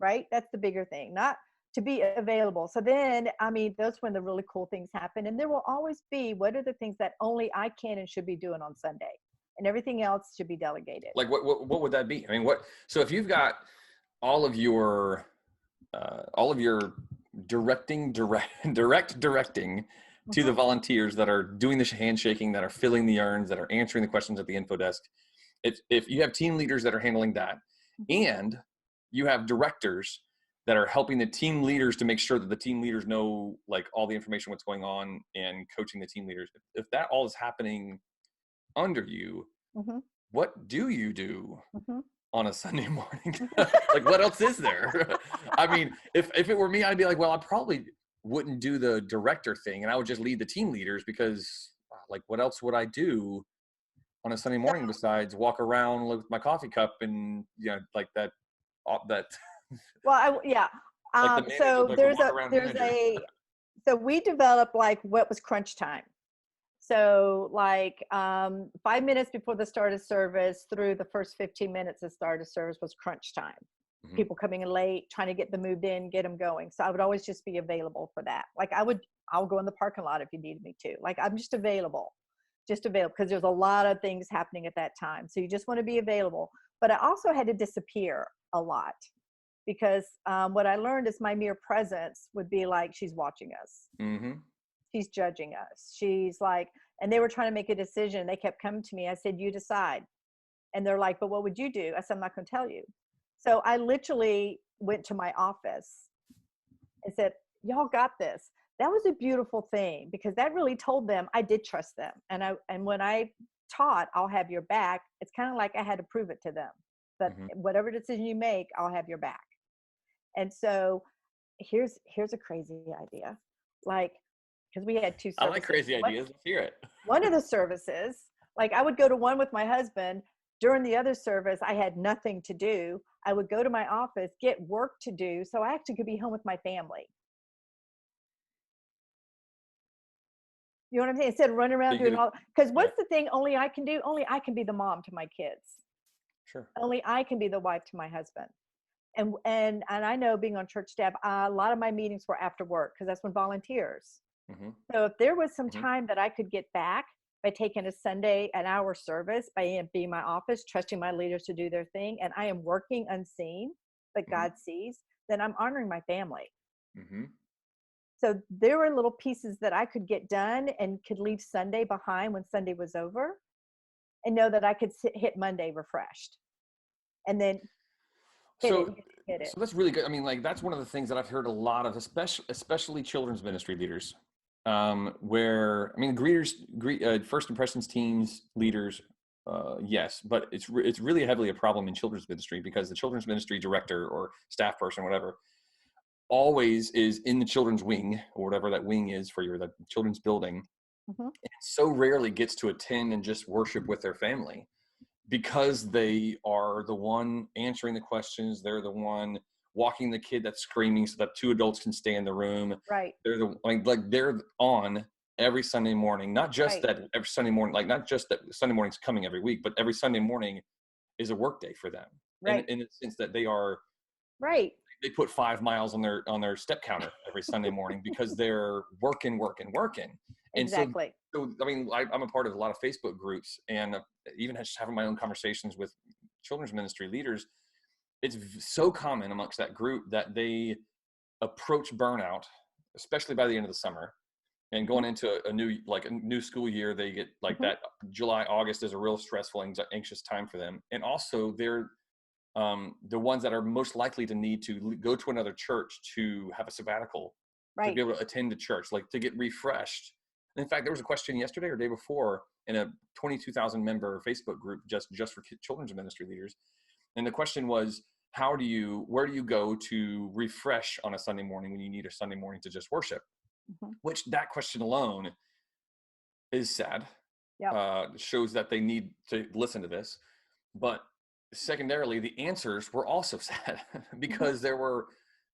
right? That's the bigger thing, not to be available. So then, I mean, those when the really cool things happen. And there will always be, what are the things that only I can and should be doing on Sunday? And everything else should be delegated. Like what would that be? I mean, so if you've got all of your directing to the volunteers that are doing the handshaking, that are filling the urns, that are answering the questions at the info desk, if you have team leaders that are handling that, and you have directors that are helping the team leaders to make sure that the team leaders know like all the information, what's going on, and coaching the team leaders, if that all is happening under you, what do you do on a Sunday morning? Like, what else is there? I mean, if it were me, I'd be like, well, I probably wouldn't do the director thing, and I would just lead the team leaders, because like, what else would I do on a Sunday morning besides walk around with my coffee cup and, you know, like that. Well, Like so like so we developed like what was crunch time. So like 5 minutes before the start of service through the first 15 minutes of start of service was crunch time. People coming in late, trying to get them moved in, get them going. So I would always just be available for that. Like I'll go in the parking lot if you need me to. Like I'm just available because there's a lot of things happening at that time. So you just want to be available. But I also had to disappear a lot, because what I learned is my mere presence would be like, she's watching us. She's judging us. She's like, and they were trying to make a decision. They kept coming to me. I said, you decide. And they're like, but what would you do? I said, I'm not going to tell you. So I literally went to my office and said, y'all got this. That was a beautiful thing, because that really told them I did trust them. And when I taught, I'll have your back, it's kind of like I had to prove it to them. But whatever decision you make, I'll have your back. And so here's a crazy idea. Like, because we had two services. I like crazy ideas. Let's hear it. One of the services, like I would go to one with my husband. During the other service, I had nothing to do. I would go to my office, get work to do, so I actually could be home with my family. You know what I'm saying? Instead of running around doing all, because what's the thing only I can do? Only I can be the mom to my kids. Sure. Only I can be the wife to my husband. And I know, being on church staff, a lot of my meetings were after work, because that's when volunteers. So if there was some time that I could get back by taking a Sunday, an hour service, by being in my office, trusting my leaders to do their thing, and I am working unseen, but God sees, then I'm honoring my family. So there were little pieces that I could get done and could leave Sunday behind when Sunday was over, and know that I could hit Monday refreshed. And then hit it. So that's really good. I mean, like, that's one of the things that I've heard a lot of, especially children's ministry leaders, where, I mean, first impressions teams, leaders, yes, but it's really heavily a problem in children's ministry, because the children's ministry director or staff person, whatever, always is in the children's wing, or whatever that wing is for the children's building, and so rarely gets to attend and just worship with their family, because they are the one answering the questions. They're the one walking the kid that's screaming so that two adults can stay in the room. Right. They're they're on every Sunday morning, not just that every Sunday morning, like not just that Sunday morning's coming every week, but every Sunday morning is a work day for them. Right. In the sense that they are they put 5 miles on their step counter every Sunday morning, because they're working. And exactly. So I mean, I'm a part of a lot of Facebook groups, and even just having my own conversations with children's ministry leaders, it's so common amongst that group that they approach burnout, especially by the end of the summer, and going into a new school year. They get like that July, August is a real stressful, anxious time for them. And also they're the ones that are most likely to need to go to another church to have a sabbatical, to be able to attend a church, like to get refreshed. And in fact, there was a question yesterday or day before in a 22,000 member Facebook group just for children's ministry leaders. And the question was, where do you go to refresh on a Sunday morning when you need a Sunday morning to just worship? Which, that question alone is sad. Shows that they need to listen to this. But secondarily, the answers were also sad, because there were,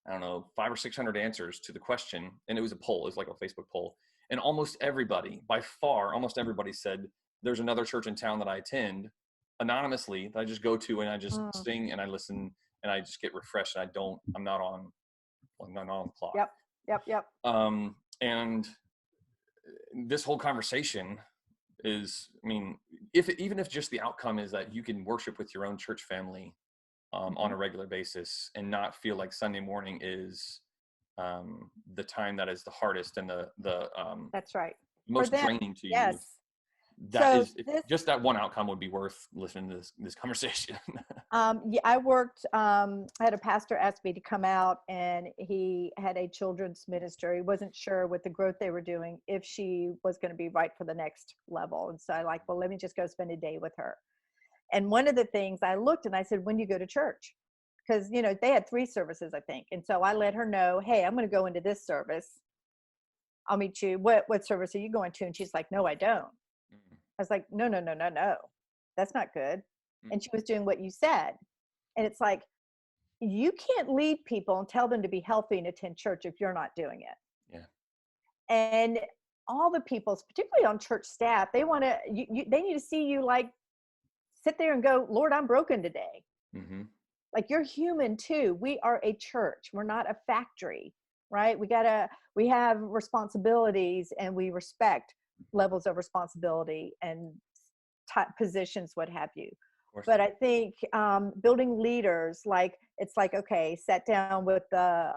I don't know, 500 or 600 answers to the question. And it was a poll. It was like a Facebook poll. And almost everybody said, there's another church in town that I attend anonymously, that I just go to, and I just sing and I listen and I just get refreshed, and I'm not on the clock. Yep. And this whole conversation is, I mean, even if just the outcome is that you can worship with your own church family on a regular basis and not feel like Sunday morning is the time that is the hardest and the that's right. most draining to you. Yes. Just that one outcome would be worth listening to this conversation. Yeah, I had a pastor ask me to come out, and he had a children's ministry. He wasn't sure with the growth they were doing if she was going to be right for the next level. And so I well, let me just go spend a day with her. And one of the things I looked and I said, when do you go to church? Because, they had 3 services, I think. And so I let her know, hey, I'm going to go into this service. I'll meet you. What service are you going to? And she's like, no, I don't. I was like, no, that's not good. And she was doing what you said. And it's like, you can't lead people and tell them to be healthy and attend church if you're not doing it. Yeah. And all the people, particularly on church staff, they want to, they need to see you like sit there and go, Lord, I'm broken today. Mm-hmm. Like, you're human too. We are a church. We're not a factory, right? We have responsibilities, and we respect levels of responsibility and positions, what have you. But I think building leaders, it's like, okay, sat down with the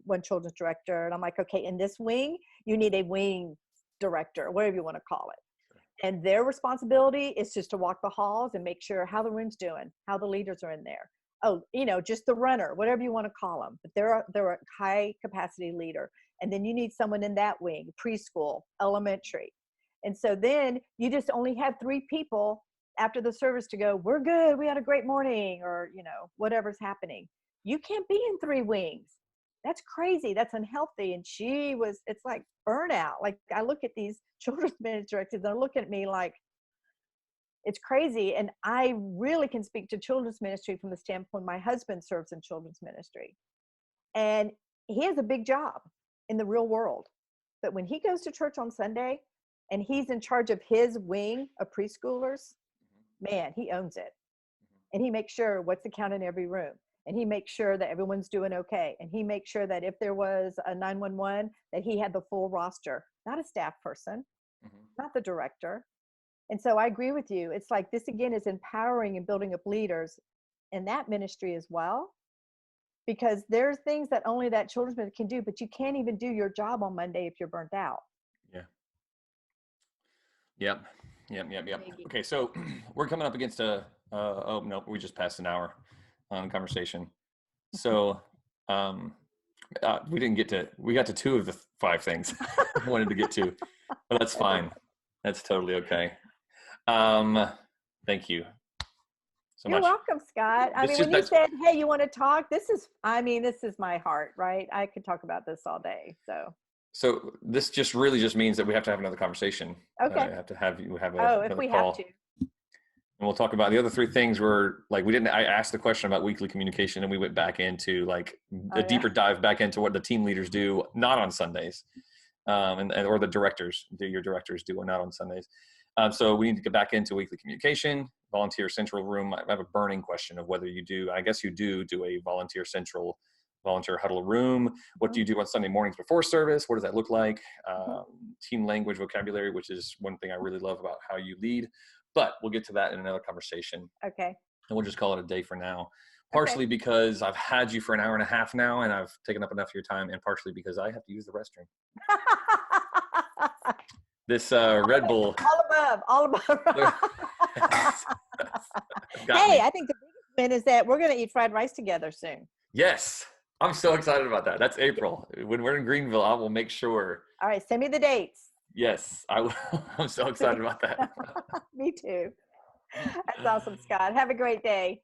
one children's director, and I'm like, okay, in this wing, you need a wing director, whatever you want to call it. And their responsibility is just to walk the halls and make sure how the room's doing, how the leaders are in there. Oh, just the runner, whatever you want to call them. But they're a high capacity leader. And then you need someone in that wing, preschool, elementary. And so then you just only have 3 people after the service to go, we're good, we had a great morning, or, whatever's happening. You can't be in 3 wings. That's crazy. That's unhealthy. And it's like burnout. Like, I look at these children's ministry directors, they're looking at me like, it's crazy. And I really can speak to children's ministry from the standpoint, my husband serves in children's ministry. And he has a big job in the real world. But when he goes to church on Sunday and he's in charge of his wing of preschoolers, man, he owns it. And he makes sure what's the count in every room. And he makes sure that everyone's doing okay. And he makes sure that if there was a 911, that he had the full roster, not a staff person, not the director. And so I agree with you. It's like, this again is empowering and building up leaders in that ministry as well, because there's things that only that children's ministry can do, but you can't even do your job on Monday if you're burnt out. Yep. Okay, so we're coming up against oh no, we just passed an hour on conversation. So we got to 2 of the 5 things I wanted to get to, but that's fine. That's totally okay. Thank you so You're much. welcome, Scott. I mean, when you said, hey, you want to talk, this is my heart, right? I could talk about this all day. So this just means that we have to have another conversation. Okay. I have to have you have if we call. Have to. And we'll talk about the other 3 things were like, I asked the question about weekly communication, and we went back into like a deeper dive back into what the team leaders do, not on Sundays, or the directors your directors do not on Sundays. So we need to get back into weekly communication, volunteer central room. I have a burning question of whether you do, I guess you do a volunteer huddle room. What do you do on Sunday mornings before service? What does that look like? Team language, vocabulary, which is one thing I really love about how you lead, but we'll get to that in another conversation. Okay. And we'll just call it a day for now. Partially because I've had you for an hour and a half now, and I've taken up enough of your time, and partially because I have to use the restroom. This Red Bull. All above. Hey, I think the biggest win is that we're going to eat fried rice together soon. Yes. I'm so excited about that. That's April. When we're in Greenville, I will make sure. All right. Send me the dates. Yes, I will. I'm so excited about that. Me too. That's awesome, Scott. Have a great day.